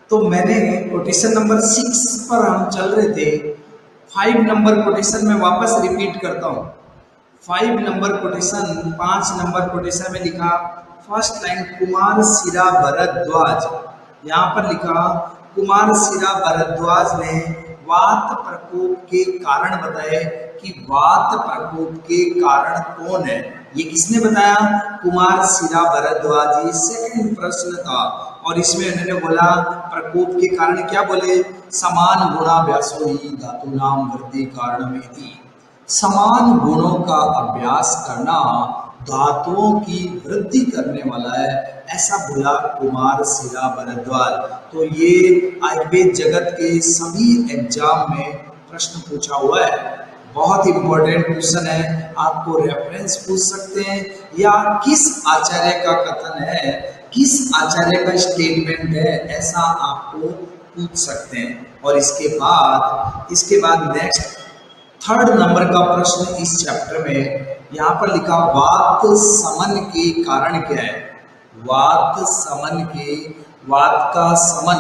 तो मैंने quotation number 6 पर हम चल रहे थे। 5 नंबर कोटेशन में वापस रिपीट करता हूँ। 5 नंबर कोटेशन में लिखा फर्स्ट लाइन कुमार सिरा भरद्वाज। यहाँ पर लिखा कुमार सिरा भरद्वाज ने वात प्रकोप के कारण बताए कि वात प्रकोप के कारण कौन है। ये किसने बताया? कुमार सिरा भरद्वाज। ये सेकंड प्रश्न था और इसमें उन्होंने बोला प्रकोप के कारण क्या बोले? समान गुणाभ्यासो ही धातूनाम वृद्धि कारणमेति। समान गुणों का अभ्यास करना धातुओं की वृद्धि करने वाला है, ऐसा बोला कुमार सिरा भरद्वाज। तो ये आयुर्वेद जगत के सभी एग्जाम में प्रश्न पूछा हुआ है। बहुत इंपॉर्टेंट क्वेश्चन है। आपको रेफरेंस पूछ सकते हैं या किस आचार्य का कथन है, किस आचार्य का स्टेटमेंट है, ऐसा आपको पूछ सकते हैं। और इसके बाद नेक्स्ट 3rd नंबर का प्रश्न इस चैप्टर में यहाँ पर लिखा वात समन के कारण क्या है? वात का समन,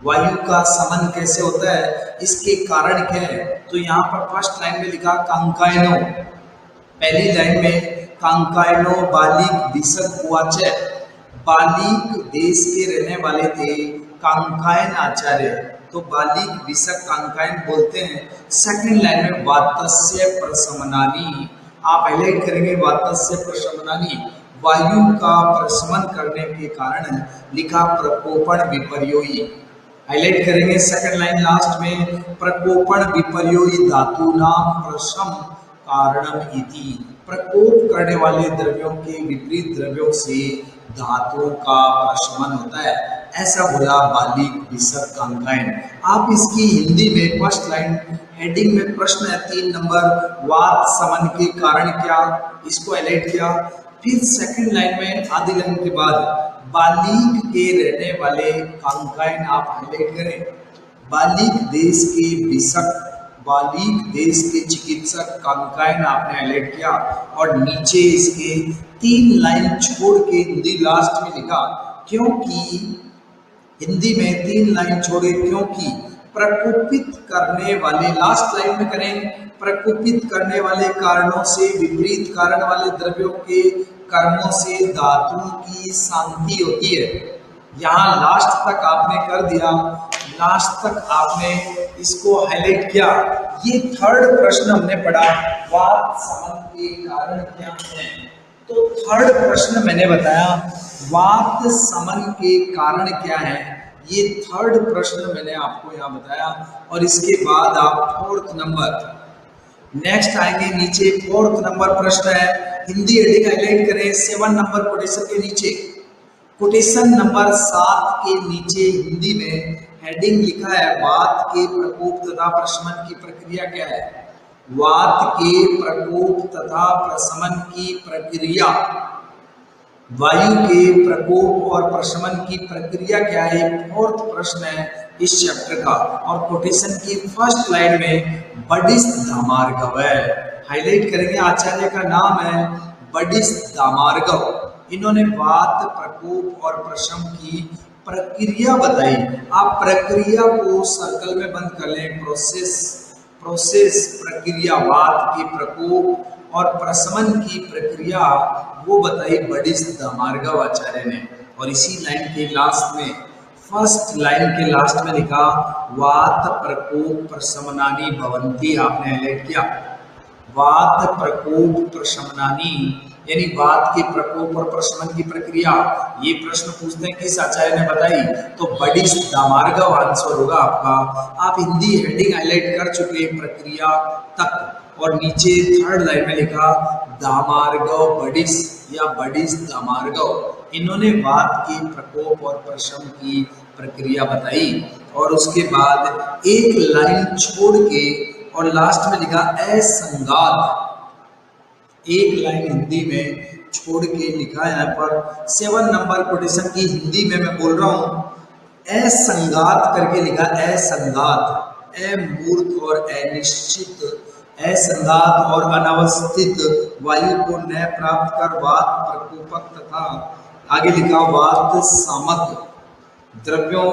वायु का समन कैसे होता है, इसके कारण क्या है? तो यहाँ पर फर्स्ट लाइन में लिखा कांकायनो। पहली लाइन में कांकायनो बालिक विसक उवाचय। बालिक देश के रहने वाले थे कांकायन आचार्य, तो बालिक विसक कांकायन बोलते हैं। सेकंड लाइन में वातस्य प्रशमनानि, आप हाईलाइट करेंगे वातस्य प्रशमनानि, वायु का प्रशमन करने के कारण लिखा प्रकोपण विपर्योयी। हाईलाइट करेंगे सेकंड लाइन लास्ट में प्रकोपण विपर्योयी धातूनाम प्रशम कारणम इति। प्रकोप करने वाले द्रव्यों के विपरीत द्रव्यों से धातुओं का प्रशमन होता है, ऐसा बोला बालिक विसक कांकायन। आप इसकी हिंदी में फर्स्ट लाइन हेडिंग में प्रश्न है 3 नंबर, वात समन के कारण क्या, इसको हाईलाइट किया। फिर सेकंड लाइन में आधी लाइन के बाद बालिक के रहने वाले कांकायन आप हाईलाइट करें। बालिक देश के विसक, बालिक देश के चिकित्सक कांकायन आपने हाईलाइट किया। और नीचे इसके 3 लाइन छोड़ के हिंदी लास्ट में लिखा, क्योंकि हिंदी में 3 लाइन छोड़े, क्योंकि प्रकोपित करने वाले, लास्ट लाइन में करें, प्रकोपित करने वाले कारणों से विपरीत कारण वाले द्रव्यों के कर्मों से धातुओं की शांति होती है। यहाँ लास्ट तक आपने कर दिया, लास्ट तक आपने इसको हाईलाइट किया। ये 3rd प्रश्न हमने पढ़ा, वात समन के कारण क्या है। तो 3rd प्रश्न मैंने बताया वात समन के कारण क्या है, ये 3rd प्रश्न मैंने आपको यहाँ बताया। और इसके बाद आप 4th नंबर नेक्स्ट आएंगे नीचे। 4th नंबर प्रश्न है, हिंदी हेडिंग हाईलाइट करें 7 नंबर कोटेशन के नीचे। कोटेशन नंबर 7 के नीचे हिंदी में हेडिंग लिखा है वात के प्रकोप तथा प्रशमन की प्रक्रिया क्या है। वात के प्रकोप तथा प्रशमन की प्रक्रिया, वायु के प्रकोप और प्रशमन की प्रक्रिया क्या है, 4th प्रश्न है इस चैप्टर का। और कोटेशन की फर्स्ट लाइन में बडिस दामार्गव है, हाईलाइट करेंगे। आचार्य का नाम है बडिस दामार्गव। इन्होंने वात प्रकोप और प्रशम की प्रक्रिया बताई। आप प्रक्रिया को सर्कल में बंद कर लें, प्रोसेस प्रक्रिया, वात के प्रकोप और प्रशमन की प्रक्रिया वो बताई बडिस दामार्गव आचार्य ने। और इसी लाइन के लास्ट में, फर्स्ट लाइन के लास्ट में लिखा वात प्रकोप प्रशमनानि भवन्ति, आपने हाईलाइट किया। वात प्रकोप प्रशमनानि यानी वात के प्रकोप और प्रशमन की प्रक्रिया। ये प्रश्न पूछते हैं किस आचार्य ने बताई, तो बडिस दामार्गव आंसर होगा आपका। आप हिंदी हेडिंग हाईलाइट कर चुके प्रक्रिया तक। और नीचे 3rd लाइन में लिखा दामार्गव बडिस या बडिस दामार्गव। इन्होंने वात के प्रकोप और प्रशम की प्रक्रिया बताई। और उसके बाद एक लाइन छोड़ के और लास्ट में लिखा असंगात, एक लाइन हिंदी में छोड़ के लिखा है यहाँ पर 7 नंबर कोटेशन की हिंदी में मैं बोल रहा हूँ, असंगात करके लिखा, असंगात, अमूर्त और अनिश्चित, असंगात और अनावस्थित वायु को न प्राप्त कर वात प्रकोपक तथा आगे लिखा वात सामक द्रव्यों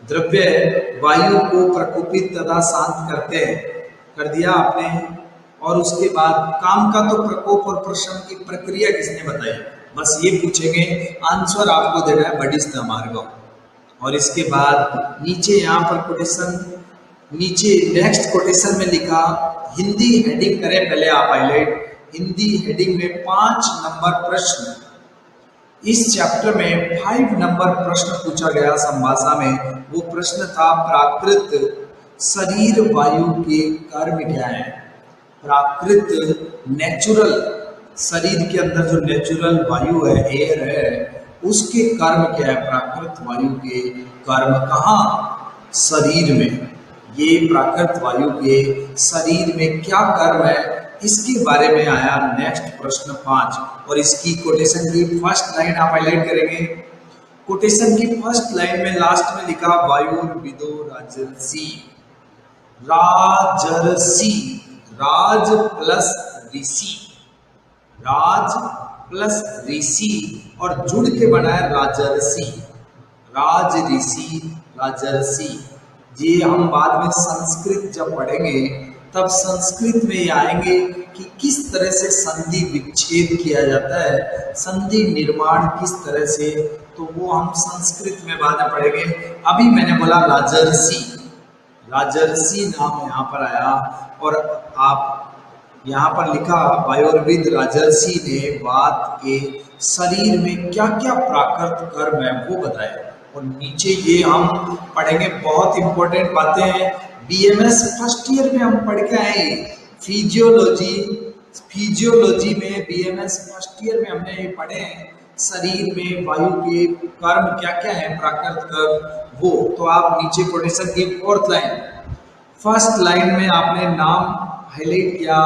द्रव्य वायु को प्रकोपित तथा शांत करते हैं, कर दिया आपने। और उसके बाद काम का तो प्रकोप और प्रशमन की प्रक्रिया किसने बताई, बस ये पूछेंगे, आंसर आपको देना है बडिस द मार्गम। और इसके बाद नीचे यहाँ पर कोटेशन, नीचे नेक्स्ट कोटेशन में लिखा, हिंदी हेडिंग करें पहले आप हाईलाइट, हिंदी हेडिंग में 5 नंबर प्रश्न, इस चैप्टर में 5 नंबर प्रश्न पूछा गया संभाषा में। वो प्रश्न था प्राकृत शरीर वायु के कर्म क्या है। प्राकृत नेचुरल शरीर के अंदर जो नेचुरल वायु है, एयर है, उसके कर्म क्या है। प्राकृत वायु के कर्म कहाँ, शरीर में। ये प्राकृत वायु के शरीर में क्या कर्म है, इसके बारे में आया नेक्स्ट प्रश्न 5। और इसकी कोटेशन की फर्स्ट लाइन आप हाईलाइट करेंगे। कोटेशन की फर्स्ट लाइन में लास्ट में लिखा, वायुर्विदो राजर्षि। राजर्षि, राज प्लस ऋषि, राज प्लस ऋषि और जुड़ के बना है राजर्षि, राज ऋषि राजर्षि। ये हम बाद में संस्कृत जब पढ़ेंगे तब संस्कृत में ये आएंगे कि किस तरह से संधि विच्छेद किया जाता है, संधि निर्माण किस तरह से, तो वो हम संस्कृत में बाद में पढ़ेंगे। अभी मैंने बोला राजर्षि, राजर्षि नाम यहाँ पर आया। और आप यहाँ पर लिखा, वायुर्विद राजर्षि ने वात के शरीर में क्या क्या प्राकृत कर्म है वो बताए। और नीचे ये हम पढ़ेंगे, बहुत इंपॉर्टेंट बातें हैं, बीएमएस फर्स्ट ईयर में हम पढ़ के आए। फिजियोलॉजी, फिजियोलॉजी में बीएमएस फर्स्ट ईयर में हमने ये पढ़े हैं, शरीर में वायु के कर्म क्या क्या है, प्राकृत कर्म वो। तो आप नीचे कोटेशन की फोर्थ लाइन, फर्स्ट लाइन में आपने नाम हाईलाइट किया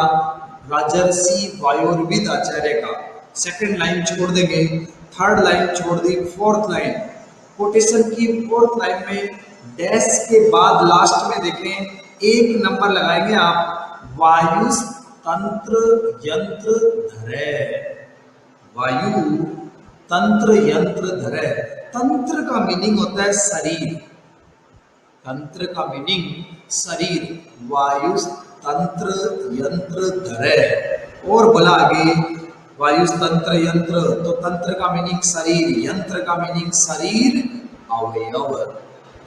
राजर्षि वायुर्विद आचार्य का, सेकंड लाइन छोड़ देंगे, थर्ड लाइन छोड़ दी, फोर्थ लाइन, कोटेशन की फोर्थ लाइन में डैश के बाद लास्ट में देखें 1 नंबर लगाएंगे आप, वायु तंत्र यंत्र धरे। वायु तंत्र यंत्र धरे, तंत्र का मीनिंग होता है शरीर, तंत्र का मीनिंग शरीर, वायु तंत्र यंत्र धरे। और बोला आगे वायु तंत्र यंत्र, तो तंत्र का मीनिंग शरीर, यंत्र का मीनिंग शरीर अवयव,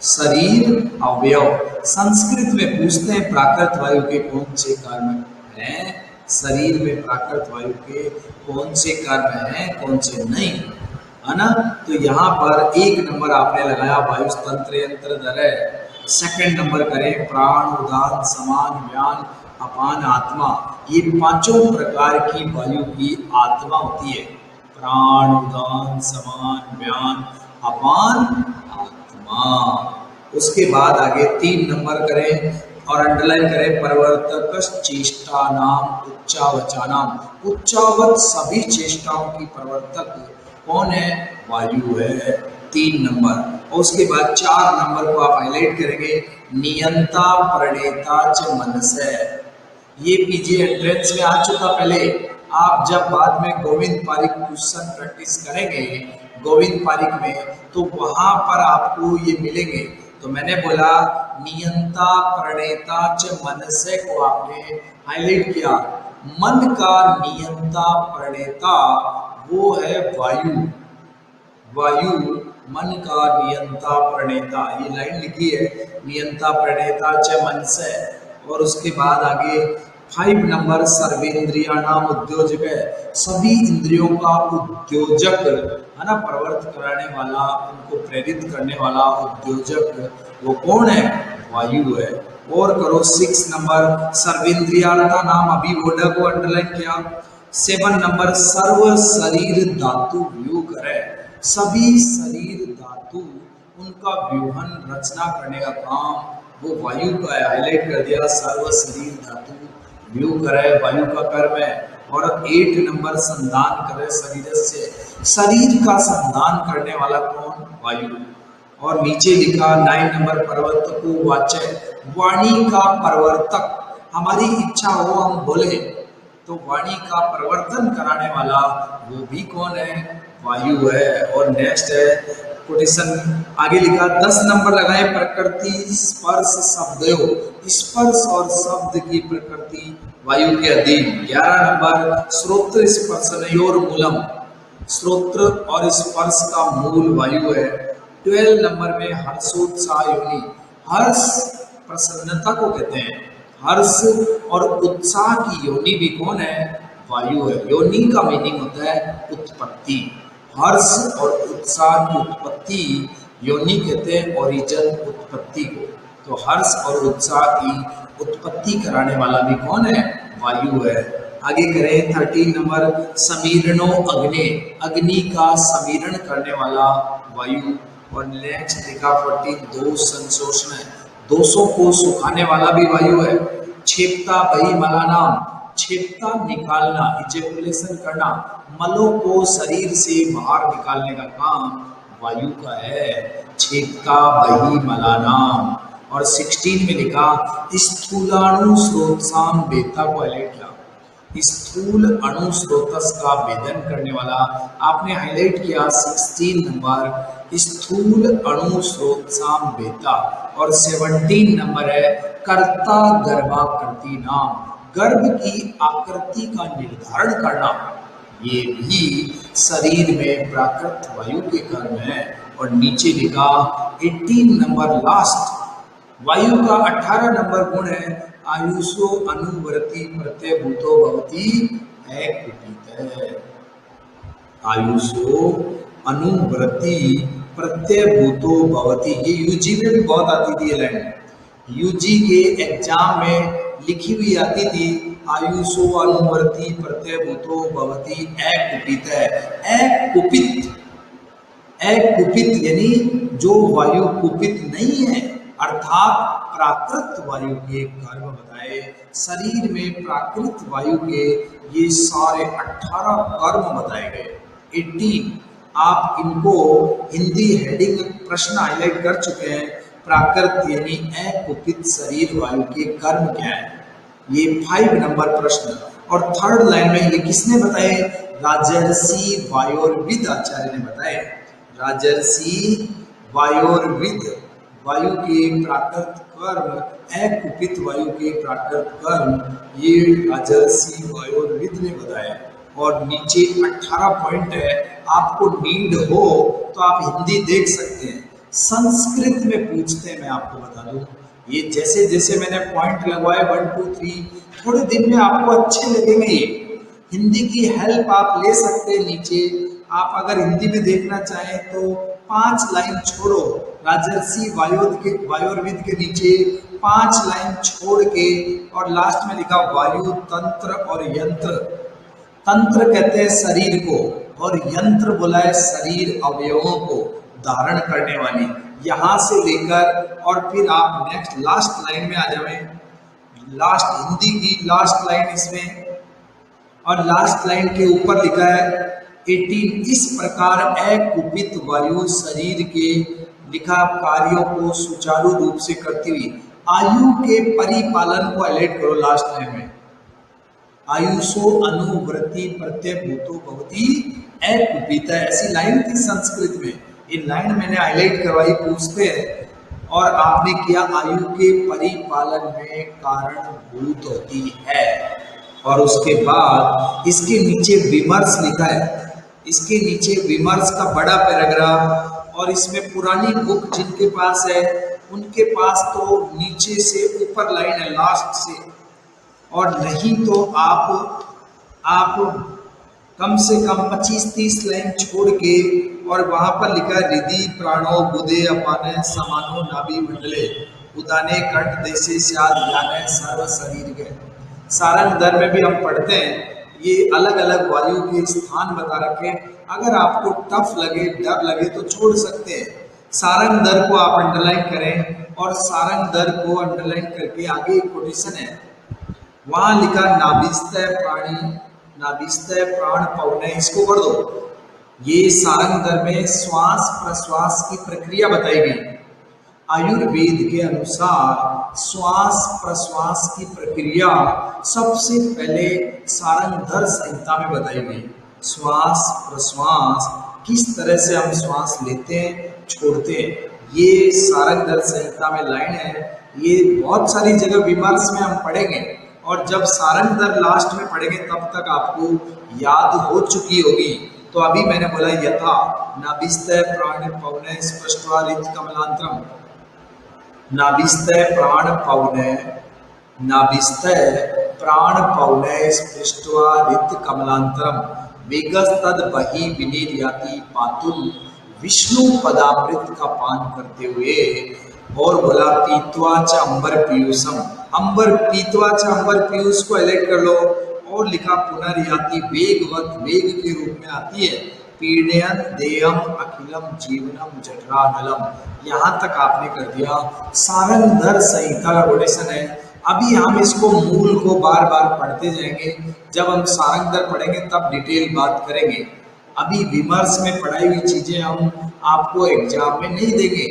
शरीर अवयव। संस्कृत में पूछते हैं प्राकृत वायु के कौन से कर्म हैं, शरीर में प्राकृत वायु के कौन से कर्म हैं, कौन से नहीं, है ना। तो यहाँ पर 1 नंबर आपने लगाया वायु तंत्र यंत्र धरे। सेकंड नंबर करें प्राण उदान समान व्यान अपान आत्मा। ये 5 प्रकार की वायु की आत्मा होती है, प्राण उदान समान व्यान अपान आत्मा। उसके बाद आगे 3 नंबर करें और अंडरलाइन करें, परिवर्तक चेष्टा नाम उच्चावचानाम। उच्चावच सभी चेष्टाओं की परिवर्तक कौन है, वायु है, 3 नंबर। और उसके बाद 4 नंबर को आप हाईलाइट करेंगे, नियंता प्रणेता च मनसे। ये पीजी एंट्रेंस में आ चुका पहले। आप जब बाद में गोविंद पारिक क्वेश्चन प्रैक्टिस करेंगे गोविंद पारिक में, तो वहां पर आपको ये मिलेंगे। तो मैंने बोला नियंता प्रणेता च मनसे को आपने हाईलाइट किया। मन का नियंता प्रणेता वो है वायु, वायु मन का नियंता प्रणेता, ये लाइन लिखी है, नियंता प्रणेता च मनसे। और उसके बाद आगे 5 नंबर सर्वेंद्रियाणाम उद्योजक है, सभी इंद्रियों का उद्योजक है ना, प्रवर्त कराने वाला, उनको प्रेरित करने वाला उद्योजक वो कौन है, वायु है। और करो 6 नंबर सर्वेंद्रियार्था नाम, अभी वर्ड को अंडरलाइन किया। 7 नंबर सर्व शरीर धातु व्यूह है, सभी शरीर धातु उनका व्यूहन रचना करने का काम वो वायु का है, हाईलाइट कर दिया, सर्व शरीर धातु व्यूह करे, वायु का कर्म है। और 8 नंबर संधान करे शरीर से, शरीर का संधान करने वाला कौन, वायु। और नीचे लिखा 9 नंबर प्रवर्तको वाच्य, वाणी का प्रवर्तक, हमारी इच्छा हो हम बोले तो वाणी का प्रवर्तन कराने वाला वो भी कौन है, वायु है। और नेक्स्ट है कोटेशन आगे लिखा 10 नंबर लगाए प्रकृति स्पर्श शब्दों, स्पर्श और शब्द की प्रकृति वायु के अधीन। 11 नंबर श्रोत्र स्पर्शनयोर मूलम, श्रोत्र और स्पर्श का मूल वायु है। 12 नंबर में हर्षोत्साह योनि, हर्ष प्रसन्नता को कहते हैं, हर्ष और उत्साह की योनि भी कौन है? वायु है। योनि का मीनिंग होता है उत्पत्ति, हर्ष और उत्साह की उत्पत्ति योनि कहते हैं, ओरिजिन उत्पत्ति को। तो हर्ष और उत्साह की उत्पत्ति कराने वाला भी कौन है? वायु है। आगे करें 13 नंबर समीरणो अग्नि, अग्नि का समीरण करने वाला वायु। और नेक्स्ट लिखा 14 दोष संशोषण है, दोषों को सुखाने वाला भी वायु है। क्षेपता बही मलानाम, क्षेपता निकालना, इजैकुलेशन करना, मलों को शरीर से बाहर निकालने का काम वायु का है। क्षेपता बही मलानाम। और 16 में लिखा स्थूलाणु स्रोतसाम बेता को हाईलाइट किया, स्थूल अणु स्रोतस का भेदन करने वाला आपने हाईलाइट किया 16 नंबर स्थूल अणु स्रोतसाम बेता। और 17 नंबर है कर्ता गर्भाकृति नाम, गर्भ की आकृति का निर्धारण करना, ये भी शरीर में प्राकृत वायु के कर्म है। और नीचे लिखा 18 नंबर लास्ट वायु का 18 नंबर गुण है आयुषो अनुवर्ती प्रत्यभूतो भवति कुपित, आयुषो अनुवर्ती प्रत्यभूतो भवति। ये यूजी में भी बहुत आती थी ये लाइन, यूजी के एग्जाम में लिखी हुई आती थी आयुषो अनुवर्ती प्रत्यभूतो भवति कुपित। कुपित, कुपित यानी जो वायु कुपित नहीं है, अर्थात प्राकृत वायु के कर्म बताए। शरीर में प्राकृत वायु के ये सारे 18 कर्म बताए गए। 18 आप इनको हिंदी हेडिंग प्रश्न हाईलाइट कर चुके हैं। प्राकृत यानी अकुपित शरीर वायु के कर्म क्या है, ये 5 नंबर प्रश्न। और थर्ड लाइन में ये किसने बताए? राजर्षि वायोर्विद आचार्य ने बताए। राजर्षि वायोर्विद, वायु के प्राकृत कर्म, अकुपित वायु के प्राकृत कर्म, ये राजर्षि वायोर्विद ने बताया। और नीचे 18 पॉइंट है, आपको नीड हो तो आप हिंदी देख सकते हैं, संस्कृत में पूछते हैं। मैं आपको बता दूं, ये जैसे जैसे मैंने पॉइंट लगवाए 1 2 3, थोड़े दिन में आपको अच्छे लगेंगे। ये हिंदी की हेल्प आप ले सकते हैं। नीचे आप अगर हिंदी में देखना चाहें तो 5 लाइन छोड़ो, राजर्षि वायोर्विद के नीचे 5 लाइन छोड़ के और लास्ट में लिखा वायु तंत्र और यंत्र। तंत्र कहते हैं शरीर को और यंत्र बोला है शरीर अवयवों को धारण करने वाली। यहां से लेकर और फिर आप नेक्स्ट लास्ट लाइन में आ जाए, लास्ट हिंदी की लास्ट लाइन इसमें, और लास्ट लाइन के ऊपर लिखा है 18 इस प्रकार अकुपित वायु शरीर के लिखा कार्यों को सुचारू रूप से करती हुई आयु के परिपालन को हाईलाइट करो। लास्ट लाइन में आयुषो अनुवृत्ति प्रत्यभूतो भवति अकुपित, ऐसी लाइन थी संस्कृत में। ये लाइन मैंने हाईलाइट करवाई, पूछते हैं और आपने किया आयु के परिपालन में कारणभूत होती है। और उसके बाद इसके नीचे विमर्श लिखा है, इसके नीचे विमर्श का बड़ा पैराग्राफ। और इसमें पुरानी बुक जिनके पास है उनके पास तो नीचे से ऊपर लाइन है लास्ट से, और नहीं तो आप कम से कम 25-30 लाइन छोड़ के और वहां पर लिखा रिधि प्राणो बुधे अपाने समानो नाभि मंडले उदाने कंठ देशे स्याद ज्ञाने सर्व शरीर के। सारंग दर में भी हम पढ़ते हैं, ये अलग अलग वायु के स्थान बता रखे। अगर आपको टफ लगे, डर लगे तो छोड़ सकते हैं। सारंग दर को आप अंडरलाइन करें और सारंग दर को अंडरलाइन करके आगे एक कोटेशन है, वहां लिखा नाभिस्तय प्राणी नाभिस्तय प्राण पवने, इसको कर दो। ये सारंग दर में श्वास प्रश्वास की प्रक्रिया बताई गई। आयुर्वेद के अनुसार श्वास प्रश्वास की प्रक्रिया सबसे पहले सारंगधर संहिता में बताई गई। श्वास प्रश्वास किस तरह से हम श्वास लेते हैं, छोड़ते हैं। ये सारंगधर संहिता में लाइन है, ये बहुत सारी जगह विमर्श में हम पढ़ेंगे, और जब सारंगधर लास्ट में पढ़ेंगे तब तक आपको याद हो चुकी होगी। तो अभी मैंने बोला यथा नाभिस्तः प्राण पवने स्पष्टवा ऋत कमलांतरम, नाभिस्तः प्राण पवने, नाभिस्तः प्राण पवने स्पृष्ट्वा ऋत कमलांतरम वेगस्तद बहि विनिर्याति पातुल, विष्णु पदामृत का पान करते हुए। और बोला पीतवा च अंबर पीयूषम, अंबर पीतवा च अंबर पीयूष को हाईलाइट कर लो, और लिखा पुनर्याति वेगवत, वेग के रूप में आती है, पीड़यन देयम अखिलम जीवनम जठरानलम। यहाँ तक आपने कर दिया। सारंगधर संहिता का कोटेशन है। अभी हम इसको मूल को बार बार पढ़ते जाएंगे, जब हम सारंगधर पढ़ेंगे तब डिटेल बात करेंगे। अभी विमर्श में पढ़ाई हुई चीजें हम आपको एग्जाम में नहीं देंगे,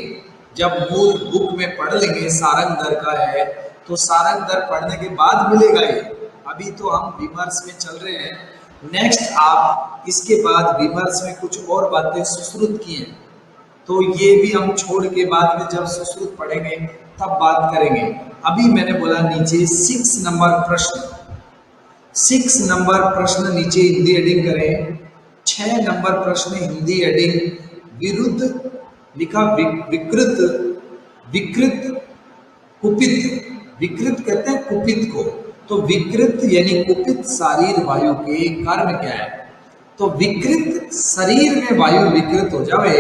जब मूल बुक में पढ़ लेंगे सारंगधर का है तो सारंगधर पढ़ने के बाद मिलेगा ये। अभी तो हम विमर्श में चल रहे हैं। नेक्स्ट आप इसके बाद विमर्श में कुछ और बातें सुश्रुत की हैं, तो ये भी हम छोड़ के बाद में जब सुश्रुत पढ़ेंगे तब बात करेंगे। अभी मैंने बोला नीचे 6 नंबर प्रश्न, 6 नंबर प्रश्न नीचे हिंदी एडिंग करें। 6 नंबर प्रश्न हिंदी एडिंग, विरुद्ध लिखा विकृत, विकृत कुपित, विकृत कहते हैं कुपित को, तो विकृत यानी कुपित शरीर वायु के कर्म क्या है। तो विकृत शरीर में वायु विकृत हो जाए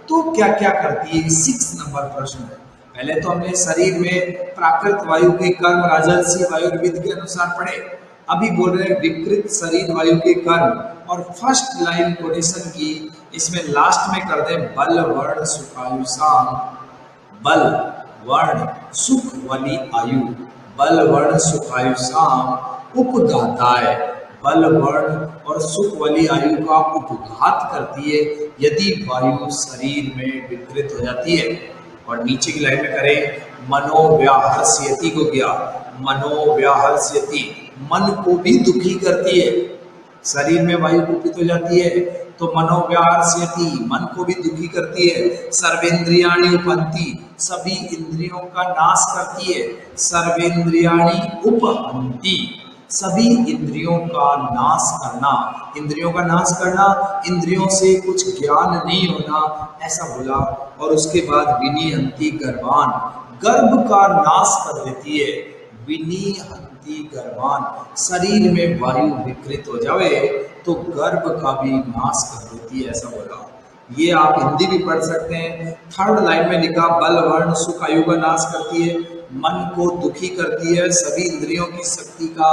तो क्या क्या करती है, 6 नंबर प्रश्न है। पहले तो हमने शरीर में प्राकृत वायु के कर्म राजर्षीय वायुर्विद के अनुसार पढ़े, अभी बोल रहे हैं विकृत शरीर वायु के कर्म। और फर्स्ट लाइन कोटेशन की इसमें लास्ट में कर दे, बल वर्ण सुखायुषाम, बल वर्ण सुख वाली आयु, बल वर्ण सुखायुषाम उपघाताय, बल वर्ण और सुख वाली आयु का उपघात करती है यदि वायु शरीर में विकृत हो जाती है। और नीचे की लाइन में करें, मनोव्याहर्ष्यति को किया, मनोव्याहर्ष्यति मन को भी दुखी करती है। शरीर में वायु कुपित हो जाती है तो मनोव्याहर्ष्यति मन को भी दुखी करती है। सर्वेंद्रियाणि उपहन्ति सभी इंद्रियों का नाश करती है। सर्वेंद्रियाणि उपहन्ति सभी इंद्रियों का नाश करना, इंद्रियों का नाश करना, इंद्रियों से कुछ ज्ञान नहीं होना, ऐसा बोला। और उसके बाद विनिहन्ति गर्भान, गर्भ का नाश कर देती है। विनिहन्ति गर्भान, शरीर में वायु विकृत हो जावे तो गर्भ का भी नाश कर देती है, ऐसा बोला। ये आप हिंदी भी पढ़ सकते हैं। थर्ड लाइन में लिखा, बल वर्ण सुख आयु का नाश करती है, मन को दुखी करती है, सभी इंद्रियों की शक्ति का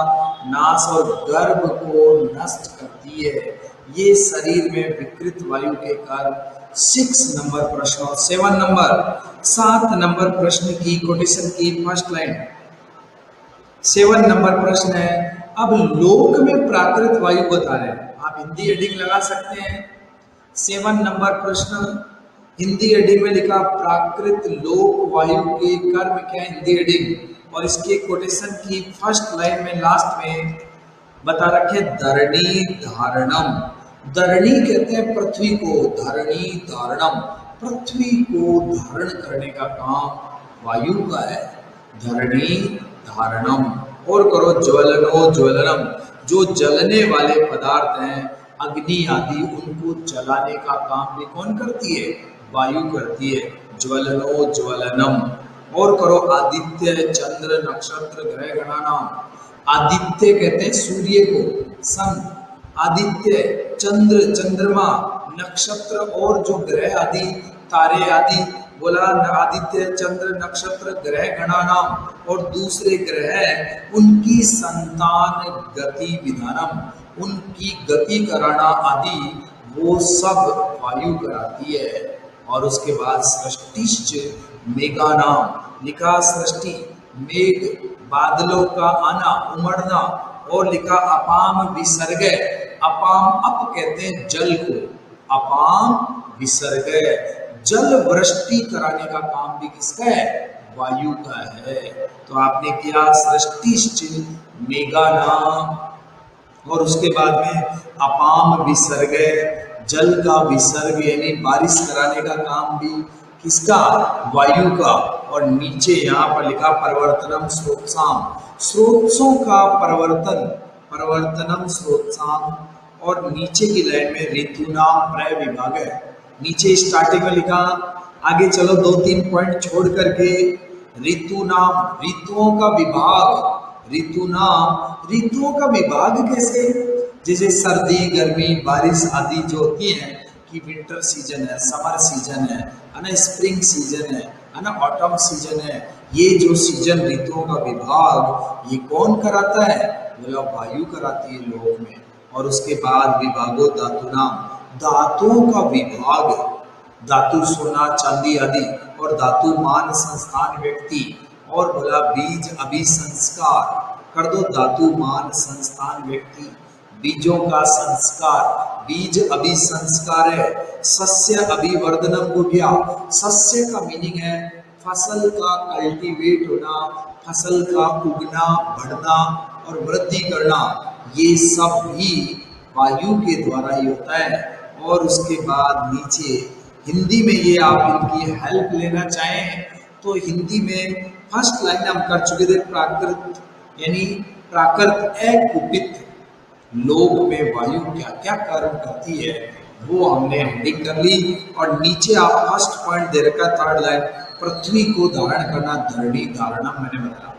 नाश और गर्भ को नष्ट करती है। ये शरीर में विकृत वायु के कारण 6 नंबर प्रश्न। और 7 नंबर प्रश्न की कोटेशन की फर्स्ट लाइन, 7 नंबर प्रश्न है, अब लोक में प्राकृत वायु बता रहे हैं, आप हिंदी एडिंग लगा सकते हैं। 7 नंबर प्रश्न हिंदी एडिंग में लिखा, प्राकृत लोक वायु के कर्म क्या, हिंदी एडिंग। और इसके कोटेशन की फर्स्ट लाइन में लास्ट में बता रखे, धरणी धारणम, धरणी कहते हैं पृथ्वी को, धरणी धारणम, पृथ्वी को धारण करने का काम वायु का है, धरणी धारणम। और करो ज्वलनो ज्वलनम, जो जलने वाले पदार्थ हैं अग्नि आदि उनको जलाने का काम भी कौन करती है, वायु करती है, ज्वलनो ज्वलनम। और करो आदित्य चंद्र नक्षत्र ग्रह गणानाम, आदित्य कहते हैं सूर्य को, सन, आदित्य चंद्र चंद्रमा, नक्षत्र और जो ग्रह आदि तारे आदि, बोला आदित्य चंद्र नक्षत्र ग्रह गणानाम, और दूसरे ग्रह उनकी संतान गति विधानम, उनकी गति कराना आदि वो सब वायु कराती है। और उसके बाद सृष्टिश्च मेघानाम, लिखा सृष्टि मेघ बादलों का आना उमड़ना। और लिखा अपाम विसर्ग, अपाम अप कहते हैं जल को, अपाम विसर्ग, जल वृष्टि कराने का काम भी किसका है, वायु का है। तो आपने किया सृष्टिश्च मेघानाम, और उसके बाद में अपाम विसर्ग, जल का विसर्ग यानी बारिश कराने का काम भी किसका, वायु का। और नीचे यहाँ पर लिखा परिवर्तनम स्रोतसाम, स्रोतों का परिवर्तन, परिवर्तनम स्रोतसाम। और नीचे की लाइन में ऋतुनाम प्रय विभाग है, नीचे स्टार्टिंग में लिखा, आगे चलो 2-3 पॉइंट छोड़ करके ऋतुनाम, ऋतुओं का विभाग, ऋतुनाम, ऋतुओं का विभाग कैसे, जैसे सर्दी गर्मी बारिश आदि जो होती है कि विंटर सीजन है, समर सीजन है ना, स्प्रिंग सीजन है ना, ऑटम सीजन है। ये जो सीजन ऋतुओं का विभाग ये कौन कराता है, बोला वायु कराती है लोक में। और उसके बाद विभागो धातुनाम, धातुओं का विभाग, धातु सोना चांदी आदि, और धातु मान संस्थान व्यक्ति, और बोला बीज अभिसंस्कार कर दो, धातु मान संस्थान व्यक्ति, बीजों का संस्कार, बीज अभिसंस्कार है। सस्य अभिवर्धनम हो गया, सस्य का मीनिंग है फसल का कल्टीवेट होना, फसल का उगना बढ़ना और वृद्धि करना, ये सब भी वायु के द्वारा ही होता है। और उसके बाद नीचे हिंदी में ये आप इनकी हेल्प लेना चाहें तो हिंदी में फर्स्ट लाइन हम कर चुके थे, प्राकृत यानी प्राकृत अकुपित, लोक में वायु क्या क्या कर्म करती है वो हमने हेडिंग कर ली। और नीचे आप फर्स्ट पॉइंट दे रखा थर्ड लाइन, पृथ्वी को धारण करना, धरणी धारणम मैंने बताया,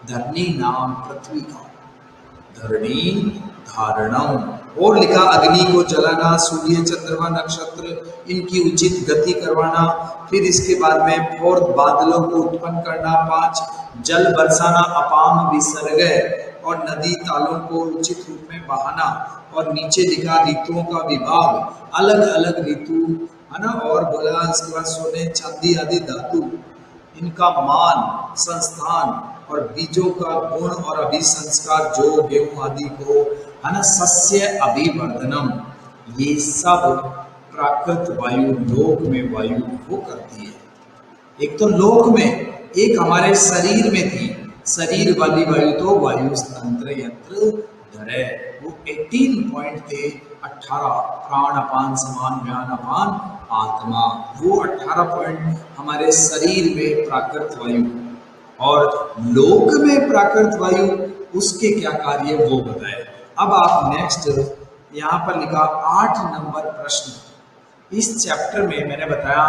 धरणी नाम पृथ्वी का, धरणी धारणम। और लिखा अग्नि को जलाना, सूर्य चंद्रमा नक्षत्र इनकी उचित गति करवाना। फिर इसके बाद में फोर्थ बादलों को उत्पन्न करना, 5 जल बरसाना, अपाम विसर्ग और नदी तालों को उचित रूप में बहाना। और नीचे लिखा ऋतुओं का विभाग, अलग अलग ऋतु है ना। और बोला इसके बाद सोने चांदी आदि धातु इनका मान संस्थान, और बीजों का गुण और अभिसंस्कार, जो गेहूं आदि को है ना, सस्य अभिवर्धनम, ये सब प्राकृत वायु लोक में वायु वो करती है। एक तो लोक में, एक हमारे शरीर में थी, शरीर वाली वायु तो वायु तंत्र यंत्र धरे, वो 18 पॉइंट थे, 18 प्राण अपान समान व्यान अपान आत्मा, वो 18 पॉइंट हमारे शरीर में प्राकृत वायु। और लोक में प्राकृत वायु उसके क्या कार्य वो बताए। अब आप नेक्स्ट यहाँ पर लिखा 8 नंबर प्रश्न। इस चैप्टर में मैंने बताया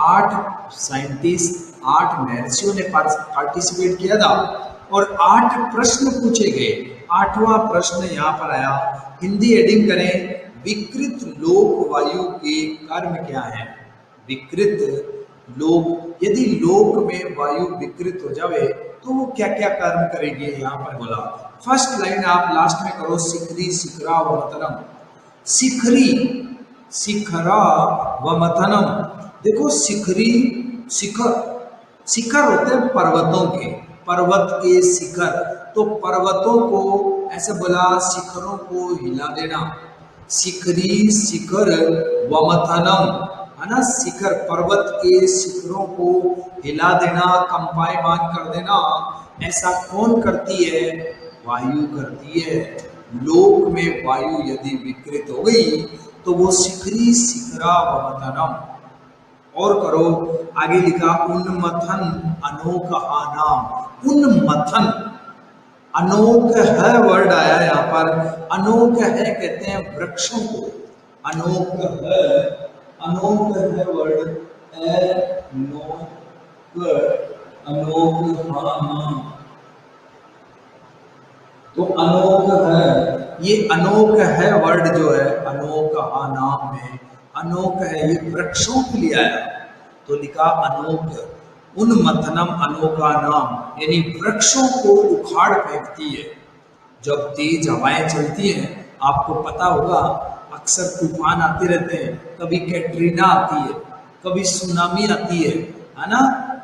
8 साइंटिस्ट 8 महर्षियों ने पार्टिसिपेट किया था और 8 प्रश्न पूछे गए। 8वां प्रश्न यहाँ पर आया, हिंदी हेडिंग करें, विकृत लोक वायु के कर्म क्या है। विकृत लोक, यदि लोक में वायु विकृत हो जावे तो वो क्या क्या कर्म करेगी, यहाँ पर बोला। फर्स्ट लाइन आप लास्ट में करो, शिखरी शिखरा व मतनम। शिखरी शिखरा व मतनम, देखो शिखरी शिखर, शिखर होते हैं पर्वतों के, पर्वत के शिखर, तो पर्वतों को ऐसे बोला, शिखरों को हिला देना। शिखरी शिखर व मतनम है ना, शिखर पर्वत के शिखरों को हिला देना, कंपायमान कर देना। ऐसा कौन करती है, वायु करती है। लोक में वायु यदि विकृत हो गई तो वो शिखरी शिखरा व मतनम। और करो, आगे लिखा उन्मथन अनोकहा नाम। उन्मथन, अनोक है वर्ड आया यहाँ पर, अनोक है कहते हैं वृक्षों को, अनोक है, अनोक है वर्ड, अनोक, तो अनोक है, ये अनोक है वर्ड जो है, अनोक नाम में अनोक है, ये वृक्षों के लिए आया तो लिखा अनोक। उन्मथनम अनोका नाम, यानी वृक्षों को उखाड़ फेंकती है। जब तेज हवाएं चलती हैं, आपको पता होगा अक्सर तूफान आते रहते हैं, कभी कैटरीना आती है, कभी सुनामी आती है ना।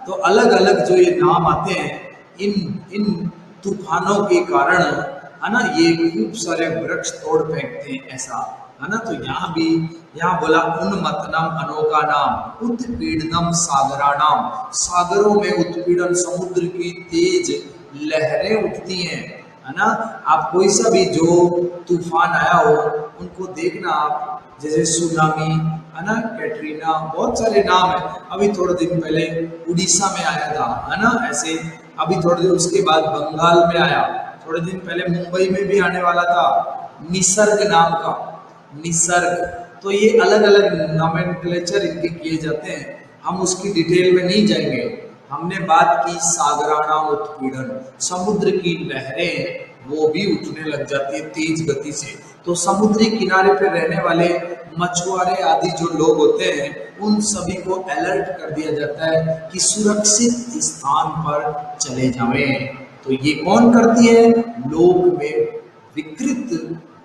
तो अलग अलग जो ये नाम आते हैं, इन तूफानों के कारण है ना, ये खूब सारे वृक्ष तोड़ फेंकते हैं, ऐसा है ना। तो यहाँ भी, यहाँ बोला उन्मथनम अनोका नाम, उत्पीड़नम सागराणाम, सागरों में उत्पीड़न, समुद्र की तेज लहरें उठती हैं है ना। आप कोई सा भी जो तूफान आया हो उनको देखना आप, जैसे सुनामी, है ना, कैटरीना, बहुत सारे नाम है। अभी थोड़े दिन पहले उड़ीसा में आया था, है ना, ऐसे अभी थोड़े दिन उसके बाद बंगाल में आया, थोड़े दिन पहले मुंबई में भी आने वाला था निसर्ग नाम का, निसर्ग। तो ये अलग अलग नोमेनक्लेचर इनके किए जाते हैं, हम उसकी डिटेल में नहीं जाएंगे। हमने बात की सागराना उत्पीड़न, समुद्र की लहरें वो भी उठने लग जाती है तेज गति से। तो समुद्री किनारे पे रहने वाले मछुआरे आदि जो लोग होते हैं उन सभी को अलर्ट कर दिया जाता है कि सुरक्षित स्थान पर चले जावें। तो ये कौन करती है? लोक में विकृत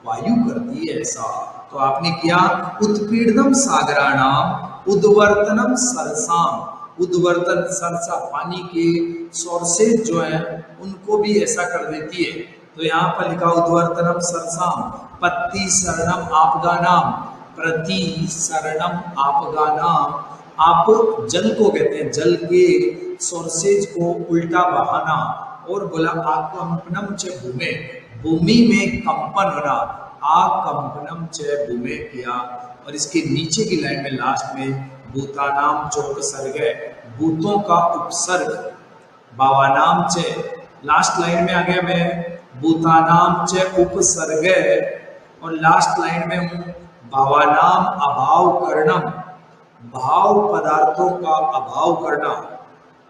वायु करती है ऐसा। तो आपने किया उत्पीड़नम सागराणाम उद्वर्तनम सरसाम, उद्वर्तन सरसा पानी के सोर्सेज जो है उनको भी ऐसा कर देती है। तो यहाँ पर लिखा उद्वर्तनम सरसाम पत्ती शरणम आपगानाम, प्रति शरणम आपगानाम, आप जल को कहते हैं, जल के सोर्सेज को उल्टा बहाना। और बोला आकंपनम च भूमे, भूमि में कंपन होना, आकंपनम च भूमे किया। और इसके नीचे की लाइन में लास्ट में भूतानाम चोपसर्ग, भूतों का उपसर्ग, भावानाम च, लास्ट लाइन में आ गया मैं भूतानाम च उपसर्ग, और लास्ट लाइन में हूँ भावानाम अभाव करणम, भाव पदार्थों का अभाव करना।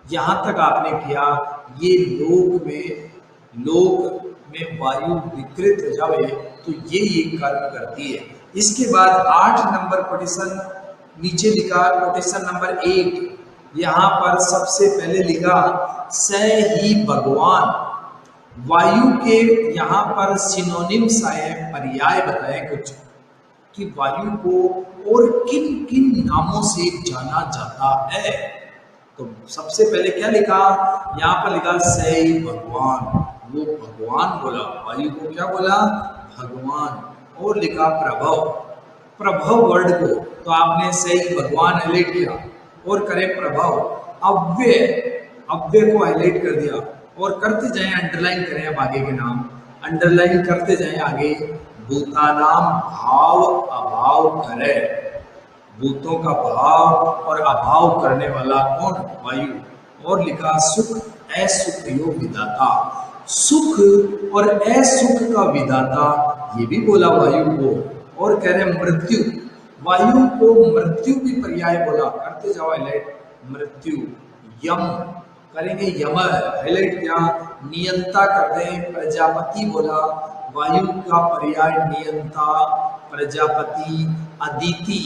यहां तक आपने किया। ये लोक में वायु विकृत हो जावे तो ये कर्म करती है। इसके बाद 8 नंबर कोटेशन नीचे लिखा, कोटेशन नंबर 8, यहाँ पर सबसे पहले लिखा स ही भगवान। वायु के यहाँ पर सिनोनिम्स आए, पर्याय बताए कुछ कि वायु को और किन किन नामों से जाना जाता है। तो सबसे पहले क्या लिखा, यहाँ पर लिखा सही भगवान, वो भगवान बोला, वायु को क्या बोला? भगवान। और लिखा प्रभव, प्रभव वर्ड को तो आपने सही भगवान हाईलाइट किया और करे प्रभव। अव्यय, अव्यय को हाईलाइट कर दिया और करते जाए, अंडरलाइन करें अब आगे के नाम, अंडरलाइन करते जाए आगे। भूतानाम भाव अभाव करे, भूतों का भाव और अभाव करने वाला कौन? वायु। और लिखा सुख असुख योग विधाता, सुख और असुख का विधाता, ये भी बोला वायु को। और कह रहे मृत्यु, वायु को मृत्यु भी पर्याय बोला, करते जाओ हाईलाइट, मृत्यु। यम करेंगे, यम हाईलाइट किया, नियंता कर दें, प्रजापति बोला, वायु का पर्याय नियंता, प्रजापति। अदिति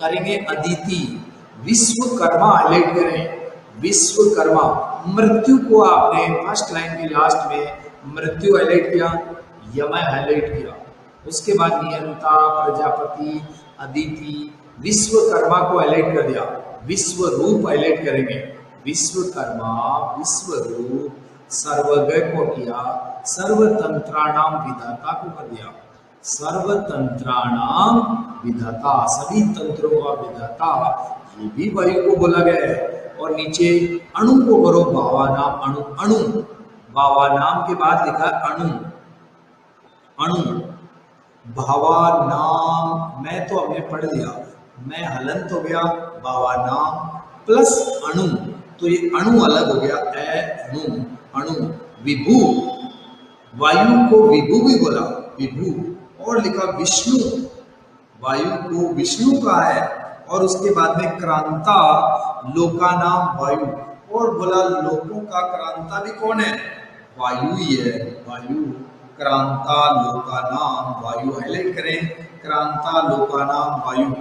करेंगे, अदिति। विश्वकर्मा हाईलाइट करें, विश्वकर्मा। मृत्यु को आपने फर्स्ट लाइन के लास्ट में मृत्यु हाईलाइट किया, यम हाईलाइट किया, उसके बाद नियंता, प्रजापति, अदिति, विश्वकर्मा को हाईलाइट कर दिया, विश्व रूप हाईलाइट करेंगे, विश्वकर्मा, विश्वरूप। सर्वज्ञ को किया, सर्वतंत्राणाम विधाता को कर दिया, सर्वतंत्राणाम विधाता, सभी तंत्रों का विधाता, ये भी वायु को बोला गया है। और नीचे अणु को करो भावानाम, अणु, अणु, भावानाम के बाद लिखा अणु, अणु, भावानाम, मैं तो हमने पढ़ लिया, मैं हलंत हो गया, भावानाम प्लस अणु, तो ये अणु अलग हो गया, अणु, अणु। विभु, वायु को विभु भी बोला, विभु। और लिखा विष्णु, वायु को विष्णु कहा है। और उसके बाद में क्रांता, लोकानाम वायु, और बोला लोकों का क्रांता भी कौन है? वायु ही है, वायु। क्रांता लोकानाम वायु हाईलाइट करें, क्रांता लोकानाम वायु।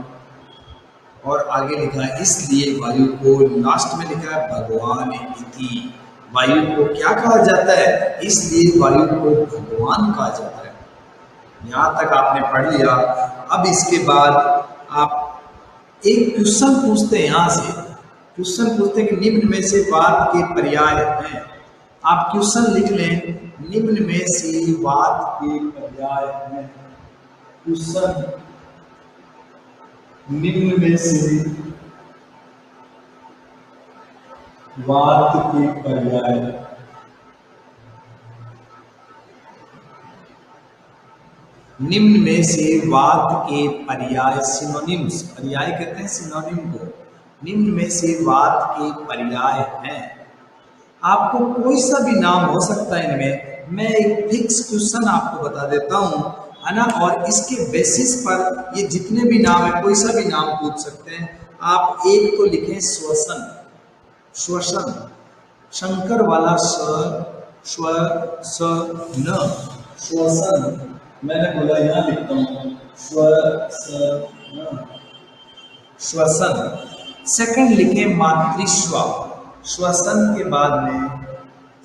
और आगे लिखा है इसलिए वायु को लास्ट में लिखा है भगवान इति, वायु को क्या कहा जाता है? इसलिए वायु को भगवान कहा जाता है। यहाँ तक आपने पढ़ लिया। अब इसके बाद आप एक क्वेश्चन पूछते हैं, यहाँ से क्वेश्चन पूछते हैं कि निम्न में से वाद के पर्याय हैं। आप क्वेश्चन लिख लें, निम्न में से वाद के पर्याय हैं। क्वेश्चन, निम्न में से वाद के पर्याय, निम्न में से वाक्य के पर्याय सिनोनिम्स, पर्याय कहते हैं सिनोनिम को, निम्न में से वाक्य के पर्याय हैं। आपको कोई सा भी नाम हो सकता है इनमें, मैं एक फिक्स क्वेश्चन आपको बता देता हूं, है ना, और इसके बेसिस पर ये जितने भी नाम है कोई सा भी नाम पूछ सकते हैं आप। एक तो लिखें श्वसन, श्वसन, शंकर वाला स्व स न, श्वसन, मैंने बोला यहाँ लिखता हूँ श्वसन, श्वसन। सेकंड लिखे मातृस्व, श्वसन के बाद में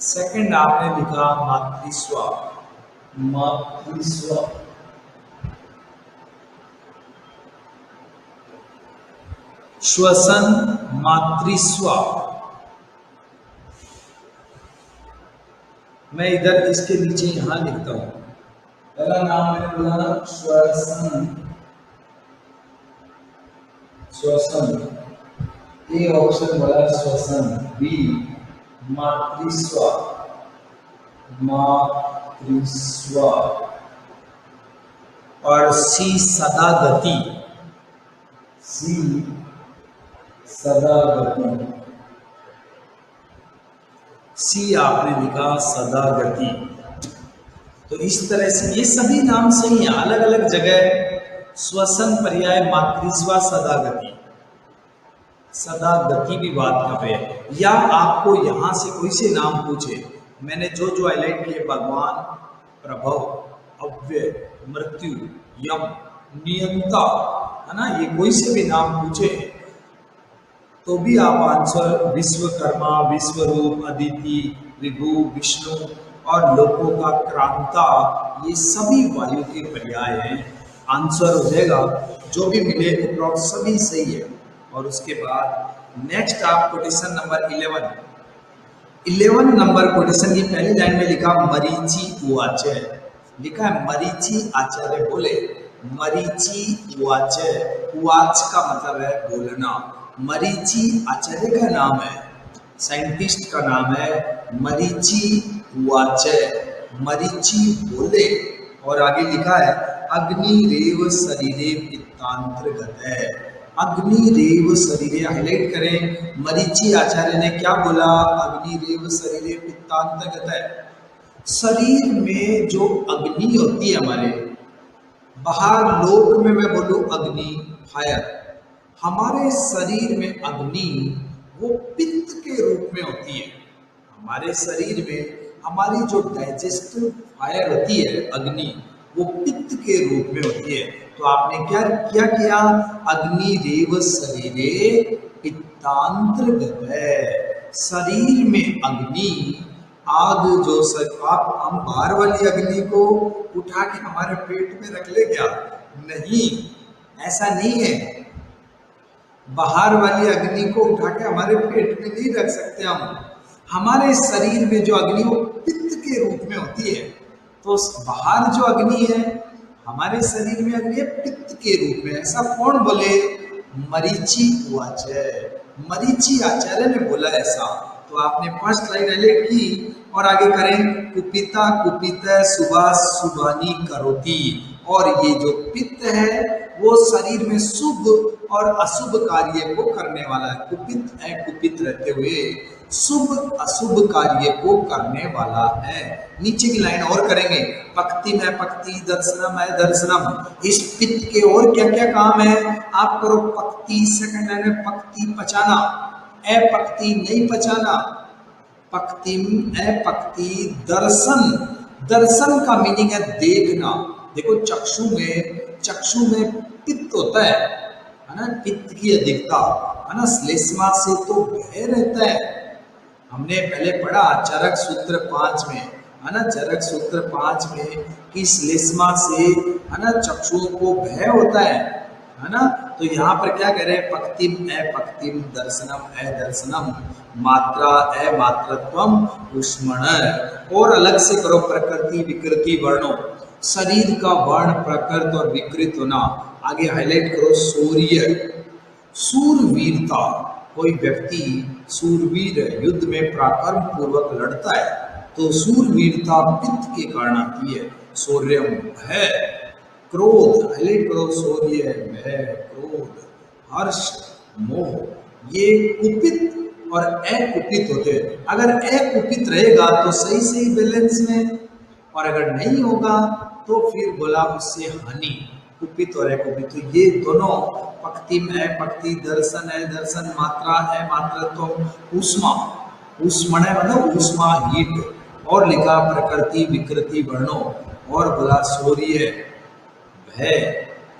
सेकंड आपने लिखा मातृस्व, मातृस्व। श्वसन मातृस्व, मैं इधर इसके नीचे यहां लिखता हूं। पहला नाम मैंने बोला श्वसन, श्वसन, ए ऑप्शन बोला श्वसन, बी मातृस्व, मातृस्व, और सी सदा गति, सी सदा गति, सी आपने लिखा सदा गति। तो इस तरह से ये सभी नाम सही हैं, अलग अलग जगह श्वसन पर्याय मातृस्व सदा गति, सदा गति भी बात कर रहे हैं। या आपको यहां से कोई से नाम पूछे, मैंने जो जो हाईलाइट किए, भगवान, प्रभव, अव्यय, मृत्यु, यम, नियंता, है ना, ये कोई से भी नाम पूछे तो भी आप आंसर विश्वकर्मा, विश्वरूप, अदिति, विभु, विष्णु और लोकों का क्रांता, ये सभी वायु के पर्याय हैं। आंसर हो जाएगा जो भी मिले अप्रॉक्स सभी सही है। और उसके बाद नेक्स्ट आप कोटेशन नंबर 11 नंबर कोटेशन की पहली लाइन में लिखा मरीचि उवाच, लिखा है मरीचि आचार्य बोले, मरीचि उवाच, उवाच का मतलब है बोलना। मरीचि आचार्य का नाम है, साइंटिस्ट का नाम है मरीचि उवाच, मरीचि बोले। और आगे लिखा है अग्निरेव शरीरे पित्तांतर्गत है, अग्निरेव शरीरे, हाईलाइट करें, मरीचि आचार्य ने क्या बोला, अग्निरेव शरीरे पित्तांतर्गत है। शरीर में जो अग्नि होती है हमारे, बाहर लोक में मैं बोलूं अग्नि, फायर, हमारे शरीर में अग्नि वो पित्त के रूप में होती है। हमारे शरीर में हमारी जो डाइजेस्टिव फायर होती है अग्नि, वो पित्त के रूप में होती है। तो आपने क्या किया, अग्निरेव शरीरे पित्तांतर्गत है, शरीर में अग्नि, आग जो आप, हम बाहर वाली अग्नि को उठा के हमारे पेट में रख ले क्या, नहीं, ऐसा नहीं है। बाहर वाली अग्नि को उठा के हमारे पेट में नहीं रख सकते हम। हमारे शरीर में जो अग्नि वो पित्त के रूप में होती है। तो बाहर जो अग्नि है, हमारे शरीर में अग्नि है पित्त के रूप में। ऐसा कौन बोले, मरीचि उवाच, मरीचि आचार्य ने बोला ऐसा। तो आपने फर्स्ट लाइन हाईलाइट की और आगे करें, कुपिता कुपित शुभा शुभानी करोति, और ये जो पित्त है वो शरीर में शुभ और अशुभ कार्य को करने वाला है। कुपित है, कुपित रहते हुए शुभ अशुभ कार्य को करने वाला है। नीचे की लाइन और करेंगे, पक्ति में पक्ति, दर्शनम है दर्शनम। इस पित्त के और क्या क्या काम है आप करो। पक्ति, सेकंड लाइन में पक्ति पचाना, अपक्ति नहीं पचाना, पक्तिम अपक्ति, दर्शन, दर्शन का मीनिंग है देखना। देखो चक्षु में पित्त होता है ना, पित्त की अधिकता, है ना, श्लेष्मा से तो भय रहता है। हमने पहले पढ़ा चरक सूत्र 5 में, है ना, चरक सूत्र 5 में कि श्लेष्मा से, है ना, चक्षुओं को भय होता है ना। तो यहाँ पर क्या कह रहे हैं, पक्तिम अपक्तिम, दर्शनम अदर्शनम, मात्रा अमात्रत्वम, उष्मण। और अलग से करो, प्रकृति विकृति वर्णों, शरीर का वर्ण प्रकृत और विकृत होना। आगे हाईलाइट करो, शौर्य, शूरवीरता, कोई व्यक्ति शूरवीर युद्ध में पराक्रम पूर्वक लड़ता है तो शूरवीरता पित्त के कारण आती है। शौर्यम है, क्रोध, हाईलाइट करो, शौर्य, भय, क्रोध, हर्ष, मोह, ये कुपित और अकुपित होते हैं। अगर अकुपित रहेगा तो सही सही बैलेंस में, और अगर नहीं होगा तो फिर बोला उससे हानि। कुपित और अकुपित, तो ये दोनों पक्ति में पक्ति, दर्शन है दर्शन, मात्रा है मात्रत्व, ऊष्मा ऊष्मण मतलब ऊष्मा हीट, और लिखा प्रकृति विकृति वर्णों, और बोला शौर्य, भय,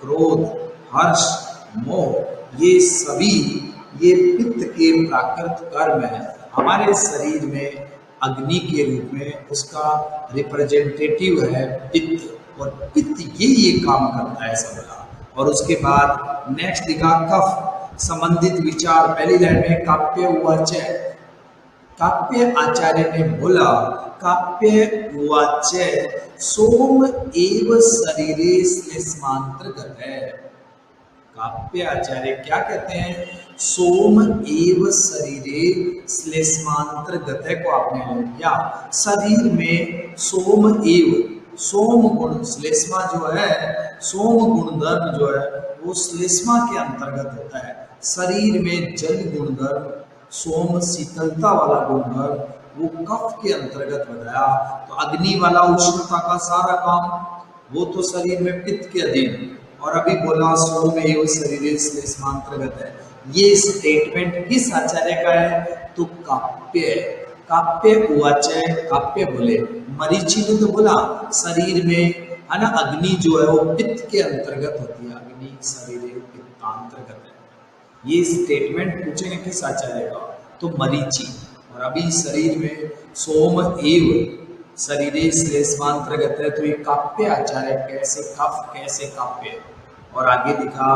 क्रोध, हर्ष, मोह, ये सभी ये पित्त के प्राकृत कर्म है। हमारे शरीर में अग्नि के रूप में उसका रिप्रेजेंटेटिव है पित्त, और पित्त ये काम करता है सबका। और उसके बाद नेक्स्ट लिखा कफ संबंधित विचार, पहली लाइन में काप्य उवाच, काप्य आचार्य ने बोला, काप्य उवाच सोम एव शरीरे श्लेष्मांतर्गत है। काप्य आचार्य क्या कहते हैं, सोम एव शरीरे श्लेष्मांतर्गत है को आपने ले लिया। शरीर में सोम एव, सोम गुण, श्लेष्मा जो है, सोम गुणधर्म जो है वो श्लेष्मा के अंतर्गत होता है। शरीर में जल गुणधर्म, सोम शीतलता वाला गुणधर्म, वो कफ के अंतर्गत बताया। तो अग्नि वाला उष्णता का सारा काम वो तो शरीर में पित्त के अधीन, और अभी बोला सोम एव शरीरे श्लेष्मांतर्गत है। ये स्टेटमेंट किस आचार्य का है, तो काप्य, काप्य उवाच, काप्य बोले, मरीचि ने तो बोला शरीर में है ना अग्नि जो है वो पित्त के अंतर्गत होती है, अग्नि शरीरे पित्तांतर्गत है। ये स्टेटमेंट पूछेंगे किस आचार्य का, तो मरीचि। और अभी शरीर में सोम एव शरीरे श्लेष्मांतर्गत है, तो ये काप्य आचार्य, कैसे कफ कैसे काप्य। और आगे लिखा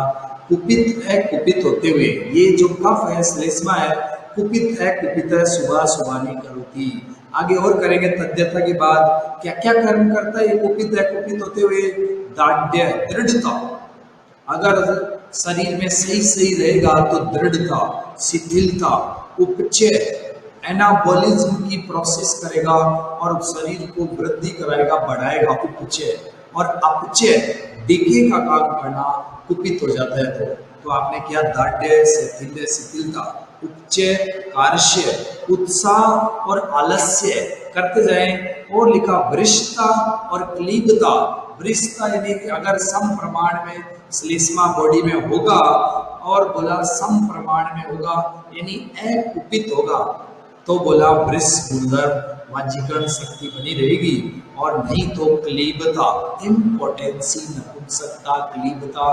कुपित है, कुपित होते हुए, ये जो कफ है श्लेष्मा है, कुपित है कुपित है सुबह सुबानी करोति। आगे और करेंगे तद्यथा के बाद क्या क्या कर्म करता है ये कुपित है कुपित होते हुए, दाढ़, दृढ़ता, अगर शरीर में सही सही रहेगा तो दृढ़ता, शिथिलता, उपचय, एनाबॉलिज्म की प्रोसेस करेगा और शरीर को वृद्धि कराएगा, बढ़ाएगा, उपचय। और अपचय, डिगे का काम करना, कुपित हो जाता है। तो आपने किया दाढ़, शिथिलता, उपचय, कार्श्य, उत्साह और आलस्य करते जाएं। और लिखा वृषता और क्लीबता, वृषता यानी कि अगर सम प्रमाण में श्लेष्मा बॉडी में होगा, और बोला सम प्रमाण में होगा यानी अकुपित होगा, तो बोला वृष गुणधर्म वाजीकरण शक्ति बनी रहेगी। और नहीं तो क्लीबता, इम्पोर्टेंसी, नपुंसकता, क्लीबता,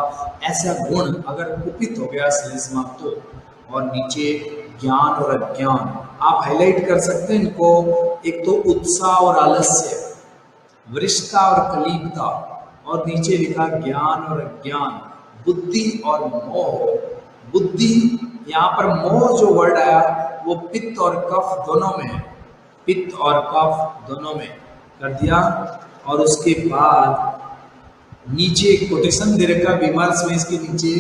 ऐसा गुण अगर कुपित हो गया श्लेष्मा तो। और नीचे ज्ञान और अज्ञान आप हाईलाइट कर सकते हैं इनको, एक तो उत्साह और आलस्य, वृषता और क्लीबता, और नीचे लिखा ज्ञान और अज्ञान, बुद्धि और मोह। बुद्धि, यहाँ पर मोह जो वर्ड आया वो पित्त और कफ दोनों में है, पित्त और कफ दोनों में कर दिया। और उसके बाद नीचे कोटेशन दे रखा विमर्श में, इसके नीचे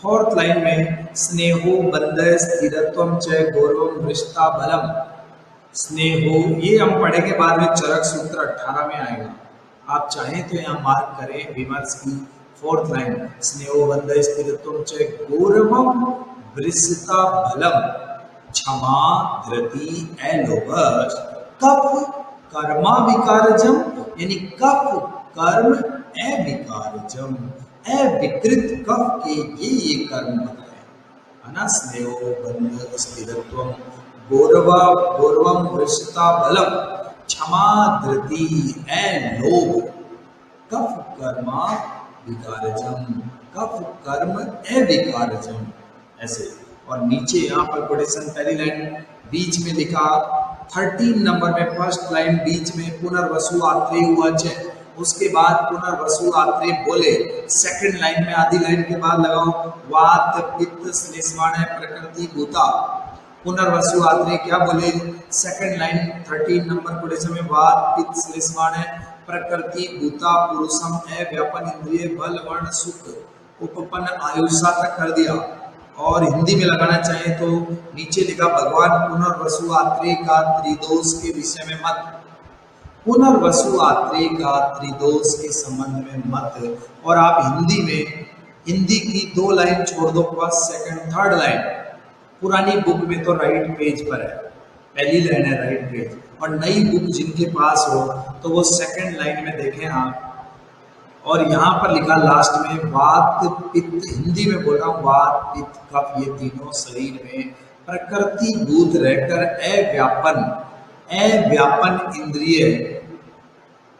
फोर्थ लाइन में स्नेहो बंध स्थिरत्वम च गौरवम वृषता बलम। स्नेहो ये हम पढ़ेंगे बाद में, चरक सूत्र 18 में आएगा, आप चाहें तो यहाँ मार्क करें विमर्श की फोर्थ लाइन, स्नेहो बंध स्थिरत्वम च गौरवम वृषता बलम क्षमा धृति एलोभस कफ कर्मा विकारजम, यानी कफ कर्म अविकारजम, अविकृत कफ के ये कर्म बताए है ना। स्नेहो बंध स्थिरत्वम गौरवम वृषता बलम क्षमा धृति एलोभ कफ कर्मा विकारजम, कफ कर्म अविकारजम, ऐसे। और नीचे यहाँ पर कोटेशन पहली लाइन बीच में लिखा 13 नंबर में फर्स्ट लाइन बीच में पुनर्वसु आत्रे उवाच, उसके बाद पुनर्वसु आत्रे बोले। सेकंड लाइन में आधी लाइन के बाद लगाओ वात पित्त श्लेष्माण प्रकृति भूता। पुनर्वसु आत्रे क्या बोले, सेकंड लाइन 13 नंबर कोटेशन में वात पित्त श्लेष्माण प्रकृति भूता पुरुषम व्यापन इंद्रिय बल वर्ण सुख उपपन्न आयुषा तक कर दिया। और हिंदी में लगाना चाहे तो नीचे लिखा भगवान पुनर्वसु आत्रेय का त्रिदोष के विषय में मत। पुनर्वसु आत्रे का त्रिदोष के संबंध में मत। और आप हिंदी में, हिंदी की 2 लाइन छोड़ दो, फर्स्ट सेकंड थर्ड लाइन पुरानी बुक में तो राइट पेज पर है, पहली लाइन है राइट पेज, और नई बुक जिनके पास हो तो वो सेकंड लाइन में देखें आप। और यहाँ पर लिखा लास्ट में वात पित्त, हिंदी में बोल रहा हूँ, वात पित्त कफ ये तीनों शरीर में प्रकृति भूत रहकर अव्यापन इंद्रिय,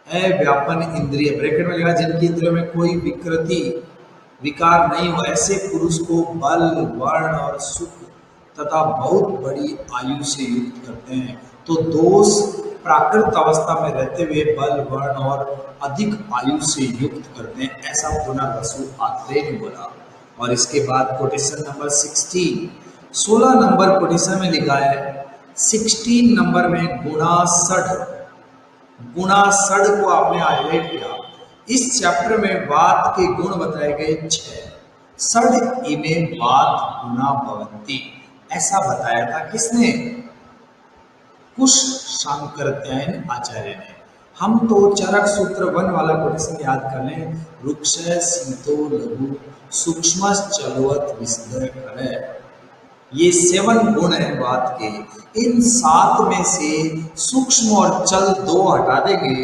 अव्यापन इंद्रिय ब्रैकेट में लिखा जिनकी इंद्रियों में कोई विकृति विकार नहीं हो, ऐसे पुरुष को बल वर्ण और सुख तथा बहुत बड़ी आयु से युक्त करते हैं। तो दोष प्राकृत अवस्था में रहते हुए बल वर्ण और अधिक आयु से युक्त करते हैं, ऐसा पुनर्वसु आत्रेय ने बोला। और इसके बाद कोटेशन नंबर 16 नंबर कोटेशन में लिखा है, 16 नंबर में गुणासढ़ को आपने हाईलाइट किया। इस चैप्टर में वात के गुण बताए गए 6, षड इमे वात गुणा भवन्ति, ऐसा बताया था किसने? कुश शांकरत्यायन आचार्य ने। हम तो चरक सूत्र 1 वाला कोटेशन याद कर लें, वृक्ष शीतो लघु सूक्ष्म चलवत विशद करे, ये 7 गुण है वात के। इन 7 में से सूक्ष्म और चल 2 हटा देंगे,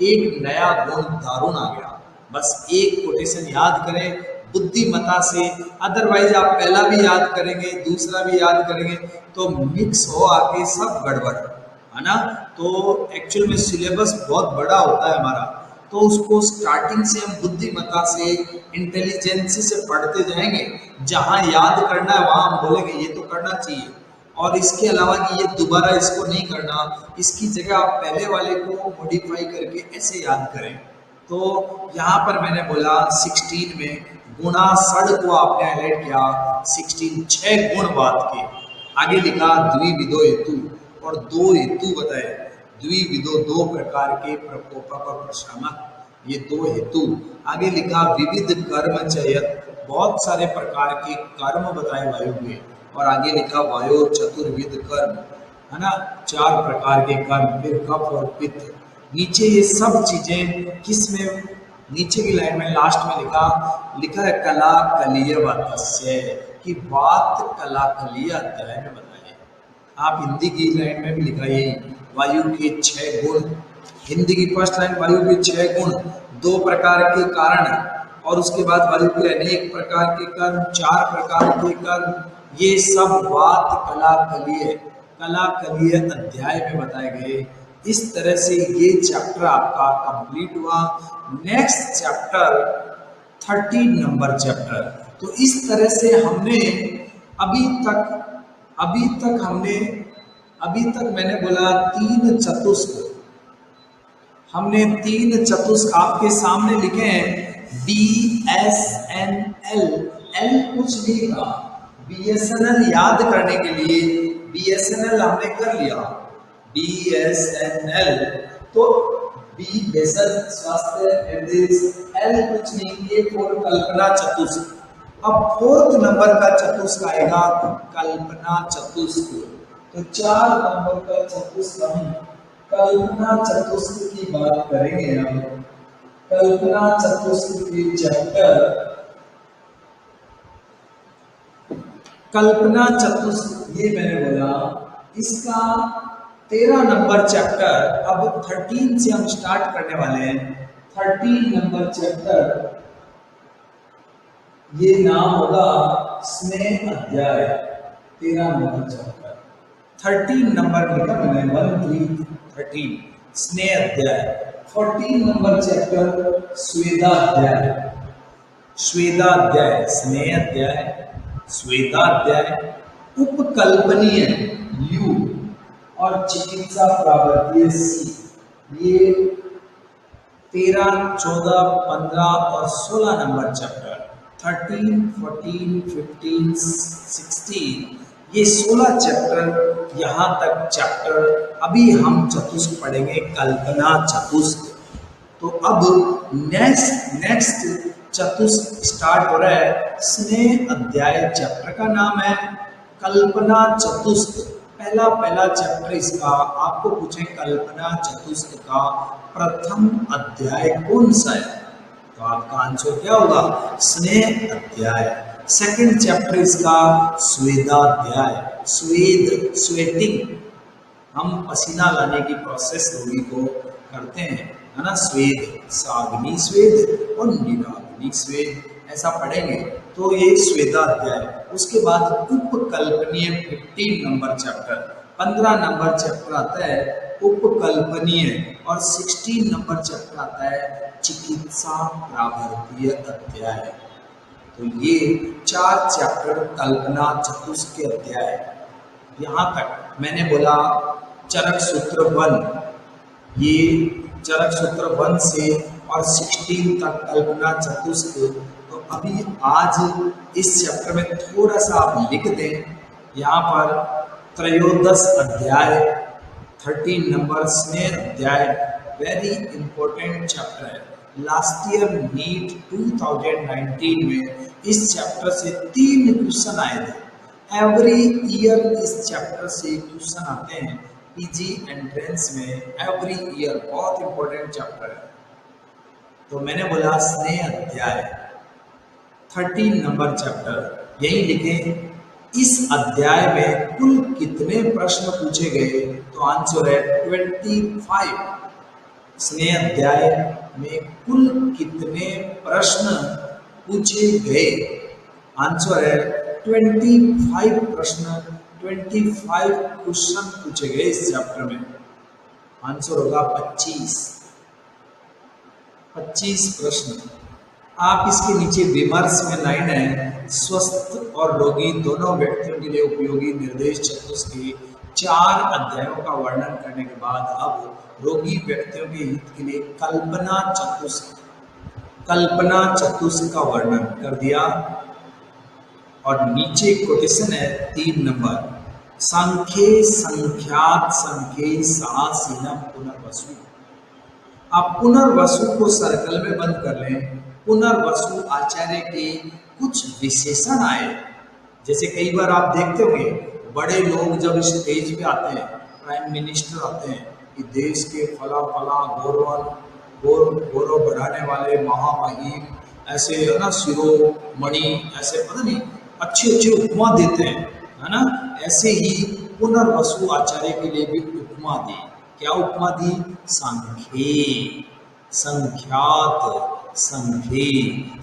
एक नया गुण दारुण आ गया। बस एक कोटेशन याद करें बुद्धिमता से, अदरवाइज आप पहला भी याद करेंगे दूसरा भी याद करेंगे तो मिक्स हो आके सब गड़बड़ है ना। तो एक्चुअल में सिलेबस बहुत बड़ा होता है हमारा, तो उसको स्टार्टिंग से हम बुद्धिमता से इंटेलिजेंसी से पढ़ते जाएंगे, जहाँ याद करना है वहाँ हम बोलेंगे ये तो करना चाहिए, और इसके अलावा कि ये दोबारा इसको नहीं करना, इसकी जगह आप पहले वाले को मॉडिफाई करके ऐसे याद करें। तो यहाँ पर मैंने बोला 16 में गुणासढ़ को आपने हाईलाइट किया, 16 6 गुण बात के। आगे लिखा द्विविधो हेतु, और 2 हेतु बताए, द्विविधो 2 प्रकार के प्रकोपक और प्रशामक, ये 2 हेतु। आगे लिखा विविध कर्म चयत, बहुत सारे प्रकार के कर्म बताए वायु में। और आगे लिखा वायु चतुर्विध कर्म, है ना, 4 प्रकार के कर्म। फिर कफ और पित्त, नीचे ये सब चीजें किस में, नीचे की लाइन में लास्ट में लिखा है कला कलीय वातस्य, कि बात कला कलीय अध्याय में बताए। आप हिंदी की लाइन में भी लिखा है वायु के 6 गुण, हिंदी की फर्स्ट लाइन वायु के 6 गुण, 2 प्रकार के कारण, और उसके बाद वायु के अनेक प्रकार के कर्म, 4 प्रकार के कर्म, ये सब बात कला कलीय अध्याय में बताए गए। इस तरह से ये चैप्टर आपका कंप्लीट हुआ। Next chapter 13 number chapter. तो इस तरह से हमने अभी तक मैंने बोला 3 चतुष्क, हमने 3 चतुष्क आपके सामने लिखे हैं, BSNL, L कुछ नहीं था, BSNL याद करने के लिए BSNL हमने कर लिया, BSNL, तो B बेसल स्वास्थ्य निर्देश, L कुछ नहीं, ये फॉर कल्पना चतुष्क। अब 4th नंबर का चतुष्क आएगा कल्पना चतुष्क। तो 4 नंबर का चतुष्क हम कल्पना चतुष्क की बात करेंगे। हम कल्पना चतुष्क के चैप्टर कल्पना चतुष्क, ये मैंने बोला इसका 13 नंबर चैप्टर। अब 13 से हम स्टार्ट करने वाले हैं। 13 नंबर चैप्टर, ये नाम होगा स्नेह अध्याय। 13 नंबर चैप्टर, 13 नंबर लिखा मैंने, 1 3 13 स्नेह अध्याय। 14 नंबर चैप्टर स्वेदाध्याय, स्वेदाध्याय, स्नेह अध्याय, स्वेदाध्याय, उपकल्पनीय यू, और चिकित्सा प्रावृत्तीय सी। ये 13 14 15 और 16 नंबर चैप्टर, 13 14 15 16, ये 16 चैप्टर, यहाँ तक चैप्टर। अभी हम चतुष्क पढ़ेंगे, कल्पना चतुष्क। तो अब नेक्स्ट चतुष्क स्टार्ट हो रहा है। स्नेह अध्याय चैप्टर का नाम है कल्पना चतुष्क। पहला पहला चैप्टर इसका आपको पूछे कल्पना चतुष्क का प्रथम अध्याय कौन सा है, तो आपका आंसर क्या होगा, स्नेह अध्याय। सेकंड चैप्टर इसका स्वेदाध्याय, स्वेद स्वेटिंग, हम पसीना लाने की प्रोसेस रोगी को करते हैं, है ना, स्वेद, साग्नि स्वेद और निराग्नि स्वेद, ऐसा पढ़ेंगे, तो ये स्वेदाध्याय। उसके बाद उपकल्पनीय 15 नंबर चैप्टर, 15 नंबर चैप्टर आता है उपकल्पनीय, और 16 नंबर चैप्टर आता है चिकित्सा प्रावर्तीय अध्याय। तो ये 4 चैप्टर कल्पना चतुष्क के अध्याय। यहाँ तक मैंने बोला चरक सूत्र 1, ये चरक सूत्र 1 से और 16 तक कल्पना चतुष्क। तो अभी आज इस चैप्टर में थोड़ा सा आप लिख दें, यहाँ पर त्रयोदश अध्याय 13 नंबर स्नेह अध्याय, वेरी इंपॉर्टेंट चैप्टर है। लास्ट ईयर नीट 2019 में इस चैप्टर से 3 क्वेश्चन आए थे। एवरी ईयर इस चैप्टर से क्वेश्चन आते हैं पीजी एंट्रेंस में, एवरी ईयर, बहुत इंपॉर्टेंट चैप्टर है। तो मैंने बोला स्नेह अध्याय 13 नंबर चैप्टर, यही लिखें। इस अध्याय में कुल कितने प्रश्न पूछे गए, तो आंसर है 25। स्नेह अध्याय में कुल कितने प्रश्न पूछे गए, आंसर है 25 प्रश्न, 25 क्वेश्चन पूछे गए इस चैप्टर में। आंसर होगा 25 प्रश्न। आप इसके नीचे विमर्श में लाइन है, स्वस्थ और रोगी दोनों व्यक्तियों के लिए उपयोगी निर्देश चतुष्क के 4 अध्यायों का वर्णन करने के बाद अब रोगी व्यक्तियों के हित के लिए कल्पना चतुष्क का वर्णन कर दिया। और नीचे कोटेशन है 3 नंबर, संख्ये संख्यात संख्ये साहसीनम पुनर्वसु। आप पुनर्वसु को सर्कल में बंद कर लें। पुनर्वसु आचार्य के कुछ विशेषण आए, जैसे कई बार आप देखते होंगे बड़े लोग जब स्टेज पे आते हैं, प्राइम मिनिस्टर आते हैं कि देश के फला फला गौरव बढ़ाने वाले महामहिम, ऐसे है ना, शिरोमणि, ऐसे पता नहीं अच्छी अच्छी उपमा देते हैं, है ना। ऐसे ही पुनर्वसु आचार्य के लिए भी उपमा दी। क्या उपमा दी? सांख्ये संख्यात संख्ये,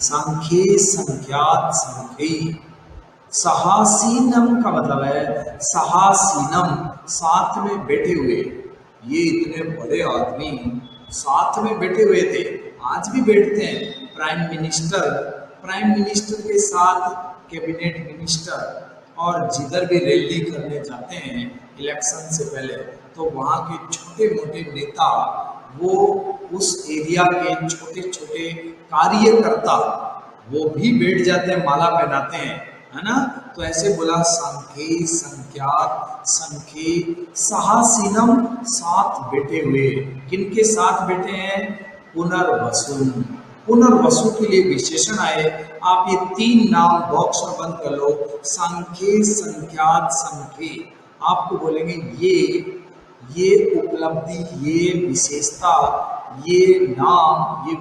सांख्ये संख्यात संख्ये। सहासीनम का मतलब है सहासीनम, साथ में बैठे हुए। ये इतने बड़े आदमी साथ में बैठे हुए थे, आज भी बैठते हैं। प्राइम मिनिस्टर के साथ कैबिनेट मिनिस्टर, और जिधर भी रैली करने जाते हैं इलेक्शन से पहले, तो वहाँ के छोटे मोटे नेता, वो उस एरिया के छोटे छोटे कार्यकर्ता, वो भी बैठ जाते हैं, माला पहनाते हैं, है ना। तो ऐसे बोला संख्ये संख्यात संख्ये सहासीनम, साथ बैठे हुए। किनके साथ बैठे हैं? पुनर्वसु। पुनर्वसु के लिए विशेषण आए। आप ये 3 नाम बॉक्स में बंद कर लो, संख्ये संख्यात संख्ये। आपको बोलेंगे ये उपलब्धि, ये विशेषता, ये नाम, ये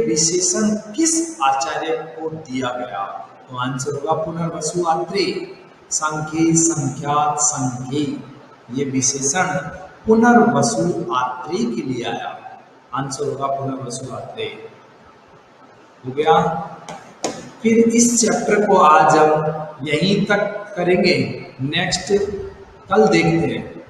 विशेषण किस आचार्य को दिया गया, तो आंसर होगा पुनर्वसु आत्रेय। संख्ये संख्यात संख्ये, ये विशेषण पुनर्वसु आत्रेय के लिए आया, आंसर होगा पुनर्वसु आत्रेय। हो गया। फिर इस चैप्टर को आज हम यहीं तक करेंगे, नेक्स्ट कल देखते हैं।